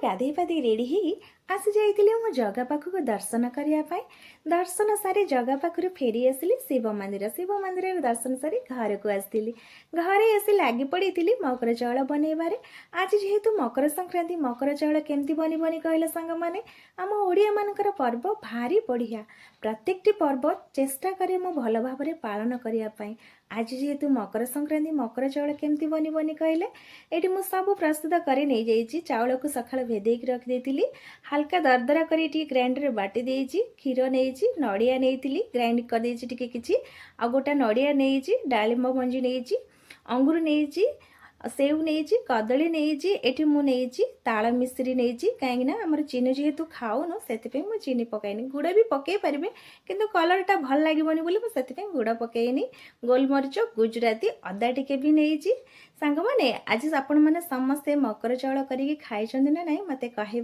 गाधे पाधे ready ही आसी जाइए मो जगह पाखक दर्शन करने दर्शन सारी जगह पाखु फेरी आसली शिव मंदिर दर्शन सारी घर को आसती घरे आसी लगी पड़ी मकर चाउल बनइबार। आज जेहेतु मकर संक्रांति मकर चाउल केमती बन कहले सांग माने आम ओडिया मानकर पर्व भारी बढ़िया प्रत्येक पर्व चेष्टा करे मो भल भाव में पालन करने। आज जेहेतु मकर संक्रांति मकर चाउल केमती बन कहले ये मुझे सब प्रस्तुत कर नहीं जाइए। चाउल को सकाल भेदेक रखी हल्का दरदरा कर ग्राइंडर बाटी देइछि क्षीर नहीं नड़िया नहीं ग्राइंड कर टिके किछि आ गोटा नड़िया नहीं डालिंब मंजी नहीं अंगूर नहीं सेव नहीं कदली नहीं एठी मु नहीं ताल मिश्री नहीं कहीं आमर चीनी जेहेतु खाऊनु से चीनी पकाइनी गुड़ भी पकई पारे किंतु कलरटा भल लगे मुझे गुड़ पकईनी गोलमरीच गुजराती अदा टिके भी नहीं सांग मैंने आज आपण मैंने समस्ते मकर चाउल करके खाई ना ना मत कहे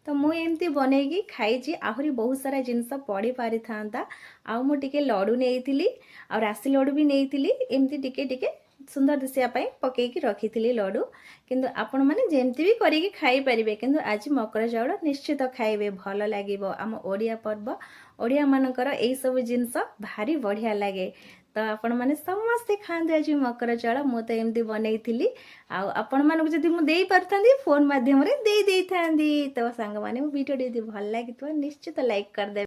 तो मुझे बनईकी खाई आहरी बहुत सारा जिनस पड़ पारि था आउ मुझे लड्डू नहीं आ राशि लड्डू भी नहीं एमती टिके सुंदर दिशियापाई पकईकी रखी लड्डू किंतु आपण मैंने जमती भी करके खाई पारे किंतु आज मकर चाउल निश्चित खाइबे भल लगे आम ओडिया पर्व ओडिया मानकर यही सब जिनस भारी बढ़िया लगे तो आपण मैंने समस्ते खाते आज मकर चाउल मु तो एमती बनई आपण मानक जदि मुझे पारथी फोन मध्यम दे था तो सांग मैंने वीडियो भल लगी निश्चित लाइक करदे।